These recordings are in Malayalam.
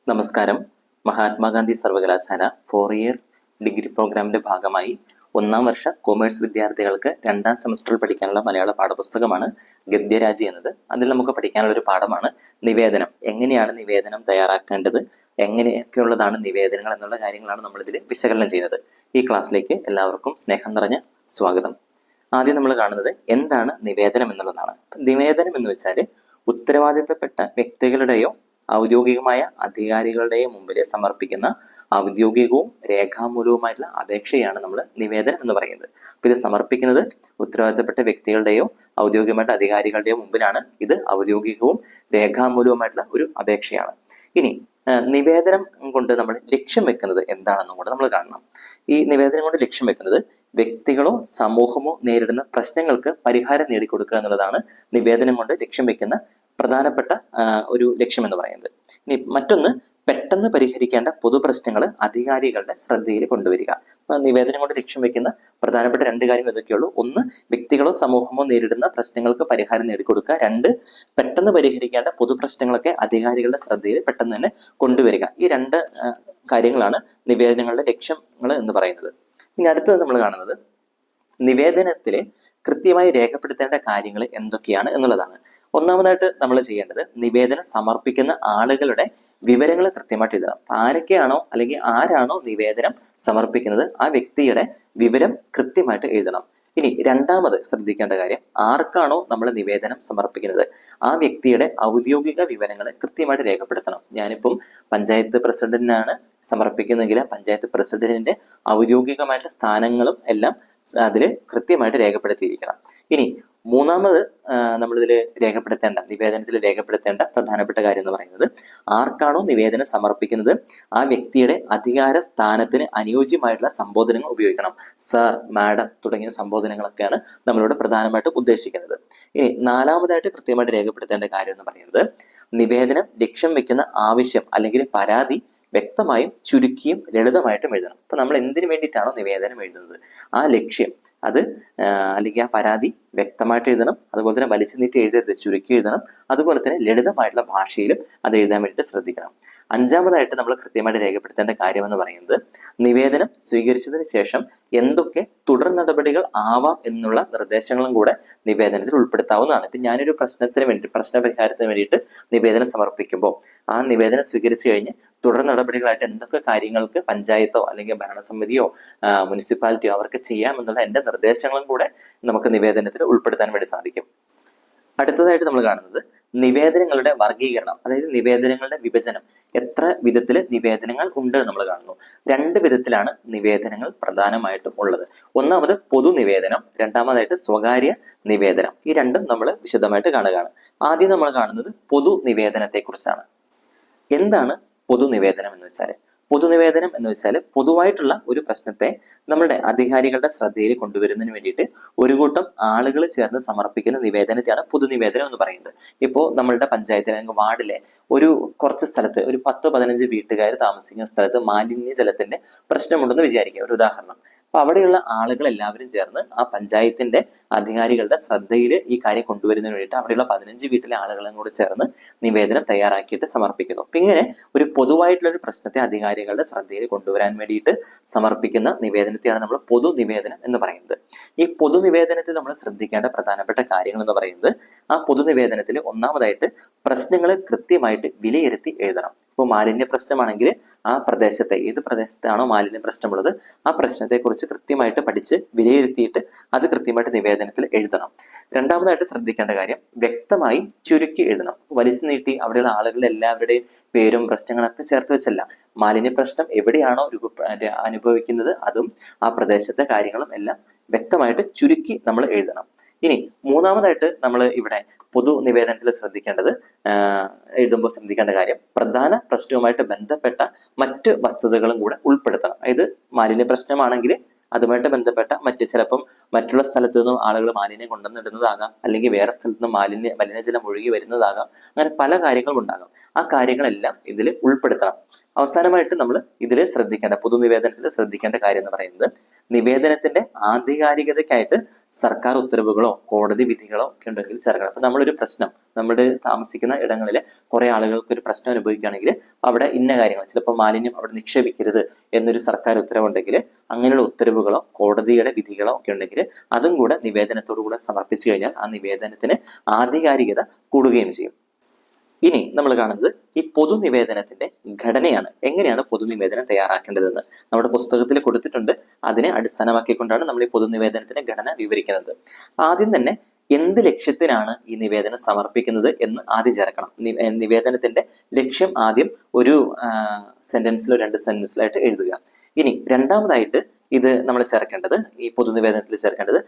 നമസ്കാരം. മഹാത്മാഗാന്ധി സർവകലാശാല 4 ഇയർ ഡിഗ്രി പ്രോഗ്രാമിന്റെ ഭാഗമായി 1ാം വർഷ കൊമേഴ്സ് വിദ്യാർത്ഥികൾക്ക് 2ാം സെമസ്റ്ററിൽ പഠിക്കാനുള്ള മലയാള പാഠപുസ്തകമാണ് ഗദ്യരാജി എന്നത്. അതിൽ നമുക്ക് പഠിക്കാനുള്ള ഒരു പാഠമാണ് നിവേദനം. എങ്ങനെയാണ് നിവേദനം തയ്യാറാക്കേണ്ടത്, എങ്ങനെയൊക്കെയുള്ളതാണ് നിവേദനങ്ങൾ എന്നുള്ള കാര്യങ്ങളാണ് നമ്മൾ ഇതിൽ വിശകലനം ചെയ്യുന്നത്. ഈ ക്ലാസ്സിലേക്ക് എല്ലാവർക്കും സ്നേഹം നിറഞ്ഞ സ്വാഗതം. ആദ്യം നമ്മൾ കാണുന്നത് എന്താണ് നിവേദനം എന്നുള്ളതാണ്. നിവേദനം എന്ന് വെച്ചാൽ ഉത്തരവാദിത്തപ്പെട്ട വ്യക്തികളുടെയോ ഔദ്യോഗികമായ അധികാരികളുടെയും മുമ്പിൽ സമർപ്പിക്കുന്ന ഔദ്യോഗികവും രേഖാമൂലവുമായിട്ടുള്ള അപേക്ഷയാണ് നമ്മൾ നിവേദനം എന്ന് പറയുന്നത്. അപ്പൊ ഇത് സമർപ്പിക്കുന്നത് ഉത്തരവാദിത്തപ്പെട്ട വ്യക്തികളുടെയോ ഔദ്യോഗികമായിട്ട് അധികാരികളുടെയോ മുമ്പിലാണ്. ഇത് ഔദ്യോഗികവും രേഖാമൂലവുമായിട്ടുള്ള ഒരു അപേക്ഷയാണ്. ഇനി നിവേദനം കൊണ്ട് നമ്മൾ ലക്ഷ്യം വെക്കുന്നത് എന്താണെന്നും കൂടെ നമ്മൾ കാണണം. ഈ നിവേദനം കൊണ്ട് ലക്ഷ്യം വെക്കുന്നത് വ്യക്തികളോ സമൂഹമോ നേരിടുന്ന പ്രശ്നങ്ങൾക്ക് പരിഹാരം നേടിക്കൊടുക്കുക എന്നുള്ളതാണ് നിവേദനം കൊണ്ട് ലക്ഷ്യം വെക്കുന്ന പ്രധാനപ്പെട്ട ഒരു ലക്ഷ്യം എന്ന് പറയുന്നത്. ഇനി മറ്റൊന്ന്, പെട്ടെന്ന് പരിഹരിക്കേണ്ട പൊതുപ്രശ്നങ്ങൾ അധികാരികളുടെ ശ്രദ്ധയിൽ കൊണ്ടുവരിക. നിവേദനം കൊണ്ട് ലക്ഷ്യം വെക്കുന്ന പ്രധാനപ്പെട്ട 2 കാര്യങ്ങൾ എന്തൊക്കെയുള്ളൂ? ഒന്ന്, വ്യക്തികളോ സമൂഹമോ നേരിടുന്ന പ്രശ്നങ്ങൾക്ക് പരിഹാരം നേടിക്കൊടുക്കുക. 2, പെട്ടെന്ന് പരിഹരിക്കേണ്ട പൊതുപ്രശ്നങ്ങളൊക്കെ അധികാരികളുടെ ശ്രദ്ധയിൽ പെട്ടെന്ന് തന്നെ കൊണ്ടുവരിക. ഈ 2 കാര്യങ്ങളാണ് നിവേദനങ്ങളുടെ ലക്ഷ്യങ്ങൾ എന്ന് പറയുന്നത്. ഇനി അടുത്തത് നമ്മൾ കാണുന്നത് നിവേദനത്തിലെ കൃത്യമായി രേഖപ്പെടുത്തേണ്ട കാര്യങ്ങൾ എന്തൊക്കെയാണ് എന്നുള്ളതാണ്. ഒന്നാമതായിട്ട് നമ്മൾ ചെയ്യേണ്ടത് നിവേദനം സമർപ്പിക്കുന്ന ആളുകളുടെ വിവരങ്ങൾ കൃത്യമായിട്ട് എഴുതണം. ആരൊക്കെയാണോ അല്ലെങ്കിൽ ആരാണോ നിവേദനം സമർപ്പിക്കുന്നത് ആ വ്യക്തിയുടെ വിവരം കൃത്യമായിട്ട് എഴുതണം. ഇനി രണ്ടാമത് ശ്രദ്ധിക്കേണ്ട കാര്യം, ആർക്കാണോ നമ്മൾ നിവേദനം സമർപ്പിക്കുന്നത് ആ വ്യക്തിയുടെ ഔദ്യോഗിക വിവരങ്ങൾ കൃത്യമായിട്ട് രേഖപ്പെടുത്തണം. ഞാനിപ്പം പഞ്ചായത്ത് പ്രസിഡന്റിനാണ് സമർപ്പിക്കുന്നതെങ്കിൽ പഞ്ചായത്ത് പ്രസിഡന്റിന്റെ ഔദ്യോഗികമായിട്ടുള്ള സ്ഥാനങ്ങളും എല്ലാം അതിൽ കൃത്യമായിട്ട് രേഖപ്പെടുത്തിയിരിക്കണം. ഇനി മൂന്നാമത് നമ്മളിതിൽ നിവേദനത്തിൽ രേഖപ്പെടുത്തേണ്ട പ്രധാനപ്പെട്ട കാര്യം എന്ന് പറയുന്നത്, ആർക്കാണോ നിവേദനം സമർപ്പിക്കുന്നത് ആ വ്യക്തിയുടെ അധികാര സ്ഥാനത്തിന് അനുയോജ്യമായിട്ടുള്ള സംബോധനകൾ ഉപയോഗിക്കണം. സർ, മാഡം തുടങ്ങിയ സംബോധനകളൊക്കെയാണ് നമ്മളിവിടെ പ്രധാനമായിട്ടും ഉദ്ദേശിക്കുന്നത്. ഇനി നാലാമതായിട്ട് കൃത്യമായിട്ട് രേഖപ്പെടുത്തേണ്ട കാര്യം എന്ന് പറയുന്നത്, നിവേദനം ലക്ഷ്യം വെക്കുന്ന ആവശ്യം അല്ലെങ്കിൽ പരാതി വ്യക്തമായും ചുരുക്കിയും ലളിതമായിട്ടും എഴുതണം. അപ്പൊ നമ്മൾ എന്തിനു വേണ്ടിയിട്ടാണോ നിവേദനം എഴുതുന്നത് ആ ലക്ഷ്യം അത് അല്ലെങ്കിൽ ആ പരാതി വ്യക്തമായിട്ട് എഴുതണം. അതുപോലെ തന്നെ വലിച്ചു നീട്ടി എഴുതരുത്, ചുരുക്കി എഴുതണം. അതുപോലെ തന്നെ ലളിതമായിട്ടുള്ള ഭാഷയിലും അത് എഴുതാൻ വേണ്ടിയിട്ട് ശ്രദ്ധിക്കണം. അഞ്ചാമതായിട്ട് നമ്മൾ കൃത്യമായിട്ട് രേഖപ്പെടുത്തേണ്ട കാര്യം എന്ന് പറയുന്നത്, നിവേദനം സ്വീകരിച്ചതിന് ശേഷം എന്തൊക്കെ തുടർ നടപടികൾ ആവാം എന്നുള്ള നിർദ്ദേശങ്ങളും കൂടെ നിവേദനത്തിൽ ഉൾപ്പെടുത്താവുന്നതാണ്. ഇപ്പൊ ഞാനൊരു പ്രശ്ന പരിഹാരത്തിന് വേണ്ടിയിട്ട് നിവേദനം സമർപ്പിക്കുമ്പോൾ ആ നിവേദനം സ്വീകരിച്ചു കഴിഞ്ഞ് തുടർ നടപടികളായിട്ട് എന്തൊക്കെ കാര്യങ്ങൾക്ക് പഞ്ചായത്തോ അല്ലെങ്കിൽ ഭരണസമിതിയോ മുനിസിപ്പാലിറ്റിയോ അവർക്ക് ചെയ്യാമെന്നുള്ള എന്റെ നിർദ്ദേശങ്ങളും കൂടെ നമുക്ക് നിവേദനത്തിൽ ഉൾപ്പെടുത്താൻ വേണ്ടി സാധിക്കും. അടുത്തതായിട്ട് നമ്മൾ കാണുന്നത് നിവേദനങ്ങളുടെ വർഗീകരണം, അതായത് നിവേദനങ്ങളുടെ വിഭജനം. എത്ര വിധത്തിൽ നിവേദനങ്ങൾ ഉണ്ട് നമ്മൾ കാണുന്നു. 2 വിധത്തിലാണ് നിവേദനങ്ങൾ പ്രധാനമായിട്ടും ഉള്ളത്. ഒന്നാമത് പൊതു നിവേദനം, രണ്ടാമതായിട്ട് സ്വകാര്യ നിവേദനം. ഈ 2ഉം നമ്മൾ വിശദമായിട്ട് കാണുകയാണ്. ആദ്യം നമ്മൾ കാണുന്നത് പൊതു നിവേദനത്തെ കുറിച്ചാണ്. എന്താണ് പൊതുനിവേദനം എന്ന് വെച്ചാൽ? പൊതുനിവേദനം എന്ന് വെച്ചാൽ പൊതുവായിട്ടുള്ള ഒരു പ്രശ്നത്തെ നമ്മുടെ അധികാരികളുടെ ശ്രദ്ധയിൽ കൊണ്ടുവരുന്നതിന് വേണ്ടിയിട്ട് ഒരു കൂട്ടം ആളുകൾ ചേർന്ന് സമർപ്പിക്കുന്ന നിവേദനത്തെയാണ് പൊതുനിവേദനം എന്ന് പറയുന്നത്. ഇപ്പോൾ നമ്മളുടെ പഞ്ചായത്തിൽ അല്ലെങ്കിൽ വാർഡിലെ കുറച്ച് സ്ഥലത്ത് ഒരു 10-15 വീട്ടുകാർ താമസിക്കുന്ന സ്ഥലത്ത് മാലിന്യജലത്തിന്റെ പ്രശ്നമുണ്ടെന്ന് വിചാരിക്കുക, ഒരു ഉദാഹരണം. അപ്പൊ അവിടെയുള്ള ആളുകൾ എല്ലാവരും ചേർന്ന് ആ പഞ്ചായത്തിന്റെ അധികാരികളുടെ ശ്രദ്ധയിൽ ഈ കാര്യം കൊണ്ടുവരുന്നതിന് വേണ്ടിയിട്ട് അവിടെയുള്ള 15 വീട്ടിലെ ആളുകളും കൂടി ചേർന്ന് നിവേദനം തയ്യാറാക്കിയിട്ട് സമർപ്പിക്കുന്നു. അപ്പൊ ഇങ്ങനെ ഒരു പൊതുവായിട്ടുള്ള ഒരു പ്രശ്നത്തെ അധികാരികളുടെ ശ്രദ്ധയിൽ കൊണ്ടുവരാൻ വേണ്ടിയിട്ട് സമർപ്പിക്കുന്ന നിവേദനത്തെയാണ് നമ്മൾ പൊതുനിവേദനം എന്ന് പറയുന്നത്. ഈ പൊതുനിവേദനത്തിൽ നമ്മൾ ശ്രദ്ധിക്കേണ്ട പ്രധാനപ്പെട്ട കാര്യങ്ങൾ എന്ന് പറയുന്നത്, ആ പൊതുനിവേദനത്തിൽ ഒന്നാമതായിട്ട് പ്രശ്നങ്ങൾ കൃത്യമായിട്ട് വിലയിരുത്തി എഴുതണം. ഇപ്പോൾ മാലിന്യ പ്രശ്നമാണെങ്കിൽ ആ പ്രദേശത്തെ, ഏത് പ്രദേശത്താണോ മാലിന്യ പ്രശ്നമുള്ളത് ആ പ്രശ്നത്തെക്കുറിച്ച് കൃത്യമായിട്ട് പഠിച്ച് വിലയിരുത്തിയിട്ട് അത് കൃത്യമായിട്ട് നിവേദനത്തിൽ എഴുതണം. രണ്ടാമതായിട്ട് ശ്രദ്ധിക്കേണ്ട കാര്യം, വ്യക്തമായി ചുരുക്കി എഴുതണം. വലിച്ചു നീട്ടി അവിടെയുള്ള ആളുകളുടെ എല്ലാവരുടെയും പേരും പ്രശ്നങ്ങളൊക്കെ ചേർത്ത് വെച്ചല്ല. മാലിന്യ പ്രശ്നം എവിടെയാണോ അനുഭവിക്കുന്നത് അതും ആ പ്രദേശത്തെ കാര്യങ്ങളും എല്ലാം വ്യക്തമായിട്ട് ചുരുക്കി നമ്മൾ എഴുതണം. ഇനി മൂന്നാമതായിട്ട് നമ്മൾ ഇവിടെ പൊതു നിവേദനത്തിൽ എഴുതുമ്പോൾ ശ്രദ്ധിക്കേണ്ട കാര്യം, പ്രധാന പ്രശ്നവുമായിട്ട് ബന്ധപ്പെട്ട മറ്റ് വസ്തുതകളും കൂടെ ഉൾപ്പെടുത്തണം. അതായത് മാലിന്യ പ്രശ്നമാണെങ്കിൽ അതുമായിട്ട് ബന്ധപ്പെട്ട ചിലപ്പം മറ്റുള്ള സ്ഥലത്തു നിന്നും ആളുകൾ മാലിന്യം കൊണ്ടുവന്നിടുന്നതാകാം, അല്ലെങ്കിൽ വേറെ സ്ഥലത്ത് നിന്നും മലിനജലം ഒഴുകി വരുന്നതാകാം. അങ്ങനെ പല കാര്യങ്ങളും ഉണ്ടാകാം. ആ കാര്യങ്ങളെല്ലാം ഇതിൽ ഉൾപ്പെടുത്തണം. അവസാനമായിട്ട് നമ്മൾ ഇതിൽ പൊതുനിവേദനത്തിൽ ശ്രദ്ധിക്കേണ്ട കാര്യം എന്ന് പറയുന്നത്, നിവേദനത്തിന്റെ ആധികാരികതയ്ക്കായിട്ട് സർക്കാർ ഉത്തരവുകളോ കോടതി വിധികളോ ഒക്കെ ഉണ്ടെങ്കിൽ ചേർക്കണം. അപ്പൊ നമ്മളൊരു പ്രശ്നം, നമ്മുടെ താമസിക്കുന്ന ഇടങ്ങളിൽ കുറെ ആളുകൾക്ക് ഒരു പ്രശ്നം അനുഭവിക്കുകയാണെങ്കിൽ അവിടെ ഇന്ന കാര്യങ്ങൾ, ചിലപ്പോൾ മാലിന്യം അവിടെ നിക്ഷേപിക്കരുത് എന്നൊരു സർക്കാർ ഉത്തരവുണ്ടെങ്കിൽ അങ്ങനെയുള്ള ഉത്തരവുകളോ കോടതിയുടെ വിധികളോ ഒക്കെ ഉണ്ടെങ്കിൽ അതും കൂടെ നിവേദനത്തോടു കൂടെ സമർപ്പിച്ചു കഴിഞ്ഞാൽ ആ നിവേദനത്തിന് ആധികാരികത കൂടുകയും ചെയ്യും. ഇനി നമ്മൾ കാണുന്നത് ഈ പൊതുനിവേദനത്തിന്റെ ഘടനയാണ്. എങ്ങനെയാണ് പൊതുനിവേദനം തയ്യാറാക്കേണ്ടതെന്ന് നമ്മുടെ പുസ്തകത്തിൽ കൊടുത്തിട്ടുണ്ട്. അതിനെ അടിസ്ഥാനമാക്കിക്കൊണ്ടാണ് നമ്മൾ ഈ പൊതുനിവേദനത്തിന്റെ ഘടന വിവരിക്കുന്നത്. ആദ്യം തന്നെ എന്ത് ലക്ഷ്യത്തിനാണ് ഈ നിവേദനം സമർപ്പിക്കുന്നത് എന്ന് ആദ്യം ചേർക്കണം. നിവേദനത്തിന്റെ ലക്ഷ്യം ആദ്യം ഒരു സെന്റൻസിലോ 2 സെന്റൻസിലായിട്ട് എഴുതുക. ഇനി രണ്ടാമതായിട്ട് ഇത് നമ്മൾ ചേർക്കേണ്ടത്, ഈ പൊതുനിവേദനത്തിൽ ചേർക്കേണ്ടത്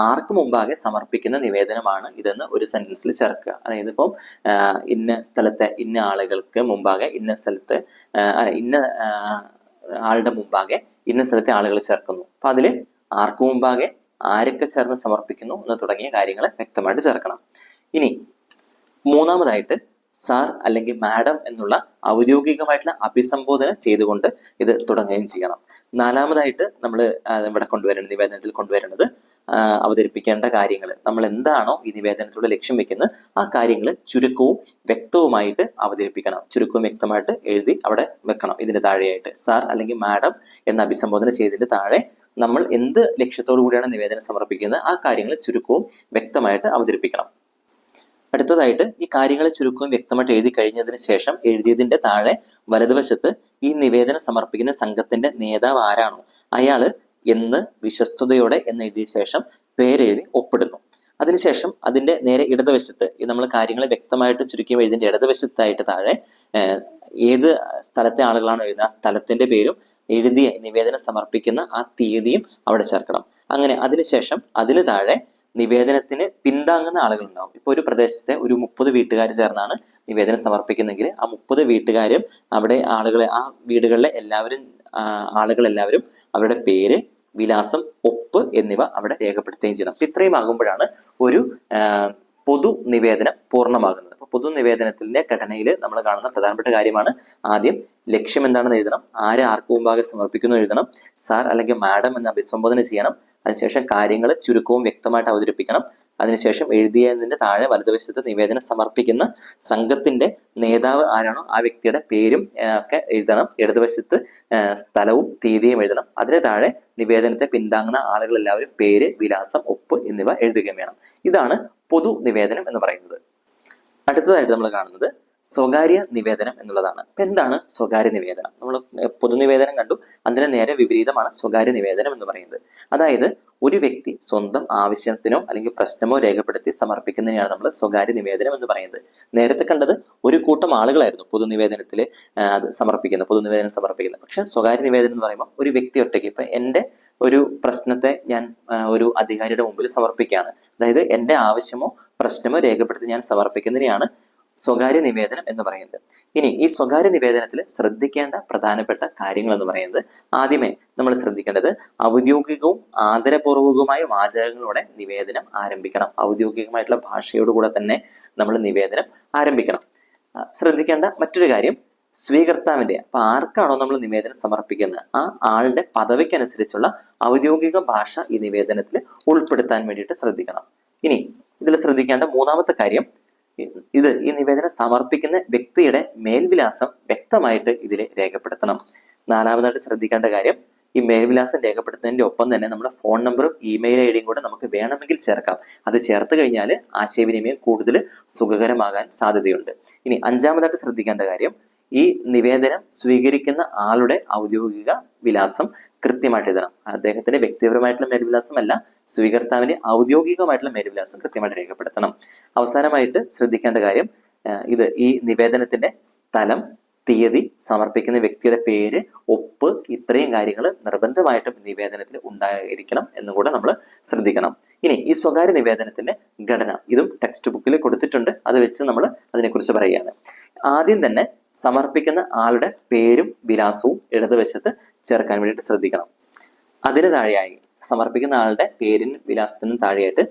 ആർക്ക് മുമ്പാകെ സമർപ്പിക്കുന്ന നിവേദനമാണ് ഇതെന്ന് ഒരു സെന്റൻസിൽ ചേർക്കുക. അതായത് ഇപ്പം ഇന്ന സ്ഥലത്തെ ഇന്ന ആളുകൾക്ക് മുമ്പാകെ ഇന്ന സ്ഥലത്ത് ഇന്ന ആളുടെ മുമ്പാകെ ഇന്ന സ്ഥലത്തെ ആളുകൾ ചേർക്കുന്നു. അപ്പൊ അതില് ആർക്ക് മുമ്പാകെ ആരൊക്കെ ചേർന്ന് സമർപ്പിക്കുന്നു എന്ന് തുടങ്ങിയ കാര്യങ്ങൾ വ്യക്തമായിട്ട് ചേർക്കണം. ഇനി മൂന്നാമതായിട്ട് സാർ അല്ലെങ്കിൽ മാഡം എന്നുള്ള ഔദ്യോഗികമായിട്ടുള്ള അഭിസംബോധന ചെയ്തുകൊണ്ട് ഇത് തുടങ്ങുകയും ചെയ്യണം. നാലാമതായിട്ട് നമ്മൾ ഇവിടെ കൊണ്ടുവരേണ്ടത്, നിവേദനത്തിൽ കൊണ്ടുവരേണ്ടത് അവതരിപ്പിക്കേണ്ട കാര്യങ്ങൾ, നമ്മൾ എന്താണോ ഈ നിവേദനത്തിലൂടെ ലക്ഷ്യം വെക്കുന്നത് ആ കാര്യങ്ങൾ ചുരുക്കവും വ്യക്തവുമായിട്ട് അവതരിപ്പിക്കണം. ചുരുക്കവും വ്യക്തമായിട്ട് എഴുതി അവിടെ വെക്കണം. ഇതിന് താഴെയായിട്ട് സാർ അല്ലെങ്കിൽ മാഡം എന്ന അഭിസംബോധന ചെയ്തതിന്റെ താഴെ നമ്മൾ എന്ത് ലക്ഷ്യത്തോടു കൂടിയാണ് നിവേദനം സമർപ്പിക്കുന്നത് ആ കാര്യങ്ങൾ ചുരുക്കവും വ്യക്തമായിട്ട് അവതരിപ്പിക്കണം. അടുത്തതായിട്ട് ഈ കാര്യങ്ങൾ ചുരുക്കവും വ്യക്തമായിട്ട് എഴുതി കഴിഞ്ഞതിന് ശേഷം എഴുതിയതിന്റെ താഴെ വലതുവശത്ത് ഈ നിവേദനം സമർപ്പിക്കുന്ന സംഘത്തിന്റെ നേതാവ് ആരാണോ അയാള് എന്ന് വിശ്വസ്തയോടെ എന്ന് എഴുതിയ ശേഷം പേരെഴുതി ഒപ്പിടുന്നു. അതിനുശേഷം അതിന്റെ നേരെ ഇടതുവശത്ത് ഈ നമ്മൾ കാര്യങ്ങൾ വ്യക്തമായിട്ട് ചുരുക്കി എഴുതിന്റെ ഇടതുവശത്തായിട്ട് താഴെ ഏത് സ്ഥലത്തെ ആളുകളാണോ എഴുതുന്നത് ആ സ്ഥലത്തിന്റെ പേരും എഴുതിയ നിവേദനം സമർപ്പിക്കുന്ന ആ തീയതിയും അവിടെ ചേർക്കണം. അങ്ങനെ അതിനുശേഷം അതിന് താഴെ നിവേദനത്തിന് പിന്താങ്ങുന്ന ആളുകൾ ഉണ്ടാവും. ഇപ്പൊ ഒരു പ്രദേശത്തെ ഒരു 30 വീട്ടുകാർ ചേർന്നാണ് നിവേദനം സമർപ്പിക്കുന്നെങ്കിൽ ആ 30 വീട്ടുകാരും അവിടെ ആളുകളെ, ആ വീടുകളിലെ ആളുകളെല്ലാവരും അവരുടെ പേര്, വിലാസം, ഒപ്പ് എന്നിവ അവിടെ രേഖപ്പെടുത്തുകയും ചെയ്യണം. ഇത്രയും ആകുമ്പോഴാണ് ഒരു പൊതു നിവേദനം പൂർണ്ണമാകുന്നത്. അപ്പൊ പൊതു നിവേദനത്തിന്റെ ഘടനയിൽ നമ്മൾ കാണുന്ന പ്രധാനപ്പെട്ട കാര്യമാണ് ആദ്യം ലക്ഷ്യം എന്താണെന്ന് എഴുതണം, ആർക്ക് മുമ്പാകെ സമർപ്പിക്കുന്നു എഴുതണം, സാർ അല്ലെങ്കിൽ മാഡം എന്ന് അഭിസംബോധന ചെയ്യണം. അതിനുശേഷം കാര്യങ്ങൾ ചുരുക്കവും വ്യക്തമായിട്ട് അവതരിപ്പിക്കണം. അതിനുശേഷം എഴുതിയതിന്റെ താഴെ വലതുവശത്ത് നിവേദനം സമർപ്പിക്കുന്ന സംഘത്തിന്റെ നേതാവ് ആരാണോ ആ വ്യക്തിയുടെ പേരും ഒക്കെ എഴുതണം. ഇടതുവശത്ത് സ്ഥലവും തീയതിയും എഴുതണം. അതിന് താഴെ നിവേദനത്തെ പിന്താങ്ങുന്ന ആളുകൾ എല്ലാവരും പേര്, വിലാസം, ഒപ്പ് എന്നിവ എഴുതുകയും വേണം. ഇതാണ് പൊതു നിവേദനം എന്ന് പറയുന്നത്. അടുത്തതായിട്ട് നമ്മൾ കാണുന്നത് സ്വകാര്യ നിവേദനം എന്നുള്ളതാണ്. അപ്പൊ എന്താണ് സ്വകാര്യ നിവേദനം? നമ്മൾ പൊതുനിവേദനം കണ്ടു, അതിന് നേരെ വിപരീതമാണ് സ്വകാര്യ നിവേദനം എന്ന് പറയുന്നത്. അതായത് ഒരു വ്യക്തി സ്വന്തം ആവശ്യത്തിനോ അല്ലെങ്കിൽ പ്രശ്നമോ രേഖപ്പെടുത്തി സമർപ്പിക്കുന്നതിനെയാണ് നമ്മൾ സ്വകാര്യ നിവേദനം എന്ന് പറയുന്നത്. നേരത്തെ കണ്ടത് ഒരു കൂട്ടം ആളുകളായിരുന്നു പൊതുനിവേദനം സമർപ്പിക്കുന്നത്. പക്ഷെ സ്വകാര്യ നിവേദനം എന്ന് പറയുമ്പോൾ ഒരു വ്യക്തി ഒറ്റയ്ക്ക്, ഇപ്പൊ എന്റെ ഒരു പ്രശ്നത്തെ ഞാൻ ഒരു അധികാരിയുടെ മുമ്പിൽ സമർപ്പിക്കുകയാണ്. അതായത് എന്റെ ആവശ്യമോ പ്രശ്നമോ രേഖപ്പെടുത്തി ഞാൻ സമർപ്പിക്കുന്നതിനെയാണ് സ്വകാര്യ നിവേദനം എന്ന് പറയുന്നത്. ഇനി ഈ സ്വകാര്യ നിവേദനത്തിൽ ശ്രദ്ധിക്കേണ്ട പ്രധാനപ്പെട്ട കാര്യങ്ങൾ എന്ന് പറയുന്നത്, ആദ്യമേ നമ്മൾ ശ്രദ്ധിക്കേണ്ടത് ഔദ്യോഗികവും ആദരപൂർവകവുമായ വാചകങ്ങളോടെ നിവേദനം ആരംഭിക്കണം. ഔദ്യോഗികമായിട്ടുള്ള ഭാഷയോടുകൂടെ തന്നെ നമ്മൾ നിവേദനം ആരംഭിക്കണം. ശ്രദ്ധിക്കേണ്ട മറ്റൊരു കാര്യം, സ്വീകർത്താവിന്റെ, അപ്പൊ ആർക്കാണോ നമ്മൾ നിവേദനം സമർപ്പിക്കുന്നത് ആ ആളുടെ പദവിക്കനുസരിച്ചുള്ള ഔദ്യോഗിക ഭാഷ ഈ നിവേദനത്തിൽ ഉൾപ്പെടുത്താൻ വേണ്ടിയിട്ട് ശ്രദ്ധിക്കണം. ഇനി ഇതിൽ ശ്രദ്ധിക്കേണ്ട മൂന്നാമത്തെ കാര്യം, ഈ നിവേദനം സമർപ്പിക്കുന്ന വ്യക്തിയുടെ മേൽവിലാസം വ്യക്തമായിട്ട് ഇതിൽ രേഖപ്പെടുത്തണം. നാലാമതായിട്ട് ശ്രദ്ധിക്കേണ്ട കാര്യം, ഈ മേൽവിലാസം രേഖപ്പെടുത്തുന്നതിന്റെ ഒപ്പം തന്നെ നമ്മുടെ ഫോൺ നമ്പറും ഇമെയിൽ ഐഡിയും കൂടെ നമുക്ക് വേണമെങ്കിൽ ചേർക്കാം. അത് ചേർത്ത് കഴിഞ്ഞാൽ ആശയവിനിമയം കൂടുതൽ സുഖകരമാകാൻ സാധ്യതയുണ്ട്. ഇനി അഞ്ചാമതായിട്ട് ശ്രദ്ധിക്കേണ്ട കാര്യം, ഈ നിവേദനം സ്വീകരിക്കുന്ന ആളുടെ ഔദ്യോഗിക വിലാസം കൃത്യമായിട്ട് എഴുതണം. അദ്ദേഹത്തിന്റെ വ്യക്തിപരമായിട്ടുള്ള മേൽവിലാസം അല്ല, സ്വീകർത്താവിന്റെ ഔദ്യോഗികമായിട്ടുള്ള മേൽവിലാസം കൃത്യമായിട്ട് രേഖപ്പെടുത്തണം. അവസാനമായിട്ട് ശ്രദ്ധിക്കേണ്ട കാര്യം, ഈ നിവേദനത്തിന്റെ സ്ഥലം, തീയതി, സമർപ്പിക്കുന്ന വ്യക്തിയുടെ പേര്, ഒപ്പ്, ഇത്രയും കാര്യങ്ങൾ നിർബന്ധമായിട്ടും നിവേദനത്തിൽ ഉണ്ടായിരിക്കണം എന്നുകൂടെ നമ്മൾ ശ്രദ്ധിക്കണം. ഇനി ഈ സ്വകാര്യ നിവേദനത്തിന്റെ ഘടന, ഇതും ടെക്സ്റ്റ് ബുക്കിൽ കൊടുത്തിട്ടുണ്ട്. അത് വെച്ച് നമ്മൾ അതിനെക്കുറിച്ച് പറയുകയാണ്. ആദ്യം തന്നെ സമർപ്പിക്കുന്ന ആളുടെ പേരും വിലാസവും ഇടതുവശത്ത് ചേർക്കാൻ വേണ്ടിയിട്ട് ശ്രദ്ധിക്കണം. അതിന് താഴെയായി സമർപ്പിക്കുന്ന ആളുടെ പേരിനും വിലാസത്തിനും താഴെയായിട്ട്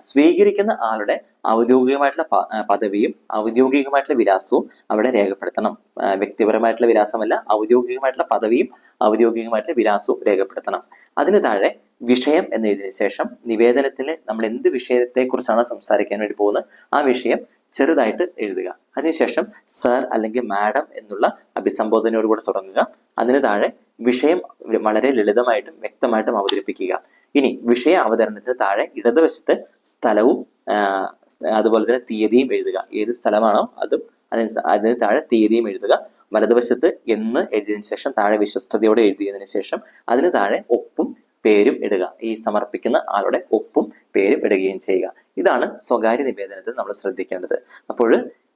സ്വീകരിക്കുന്ന ആളുടെ ഔദ്യോഗികമായിട്ടുള്ള പദവിയും ഔദ്യോഗികമായിട്ടുള്ള വിലാസവും അവിടെ രേഖപ്പെടുത്തണം. വ്യക്തിപരമായിട്ടുള്ള വിലാസമല്ല, ഔദ്യോഗികമായിട്ടുള്ള പദവിയും ഔദ്യോഗികമായിട്ടുള്ള വിലാസവും രേഖപ്പെടുത്തണം. അതിന് താഴെ വിഷയം എന്ന് എഴുതിയതിനു ശേഷം നിവേദനത്തിന് നമ്മൾ എന്ത് വിഷയത്തെ കുറിച്ചാണ് സംസാരിക്കാൻ വേണ്ടി പോകുന്നത് ആ വിഷയം ചെറുതായിട്ട് എഴുതുക. അതിനുശേഷം സർ അല്ലെങ്കിൽ മാഡം എന്നുള്ള അഭിസംബോധനയോടുകൂടെ തുടങ്ങുക. അതിന് താഴെ വിഷയം വളരെ ലളിതമായിട്ടും വ്യക്തമായിട്ടും അവതരിപ്പിക്കുക. ഇനി വിഷയ അവതരണത്തിന് താഴെ ഇടതുവശത്ത് സ്ഥലവും അതുപോലെ തന്നെ തീയതിയും എഴുതുക. ഏത് സ്ഥലമാണോ അതും അതിന് താഴെ തീയതിയും എഴുതുക. വലതുവശത്ത് എന്ന് എഴുതിയതിനു ശേഷം താഴെ വിശ്വസ്തയോടെ എഴുതിയതിനു ശേഷം അതിന് താഴെ ഒപ്പും പേരും ഇടുക. ഈ സമർപ്പിക്കുന്ന ആളുടെ ഒപ്പും പേരും ഇടുകയും ചെയ്യുക. ഇതാണ് സ്വകാര്യ നിവേദനത്തിൽ നമ്മൾ ശ്രദ്ധിക്കേണ്ടത്. അപ്പോൾ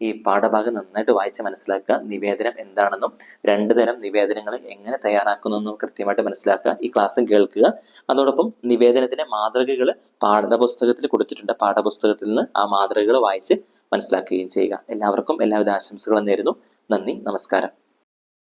ഈ പാഠഭാഗം നന്നായിട്ട് വായിച്ച് മനസ്സിലാക്കുക. നിവേദനം എന്താണെന്നും 2 തരം നിവേദനങ്ങൾ എങ്ങനെ തയ്യാറാക്കുന്നു എന്നും കൃത്യമായിട്ട് മനസ്സിലാക്കുക. ഈ ക്ലാസ്സും കേൾക്കുക. അതോടൊപ്പം നിവേദനത്തിന്റെ മാതൃകകൾ പാഠപുസ്തകത്തിൽ കൊടുത്തിട്ടുണ്ട്. പാഠപുസ്തകത്തിൽ നിന്ന് ആ മാതൃകകൾ വായിച്ച് മനസ്സിലാക്കുകയും ചെയ്യുക. എല്ലാവർക്കും എല്ലാവിധ ആശംസകളും നേരുന്നു. നന്ദി, നമസ്കാരം.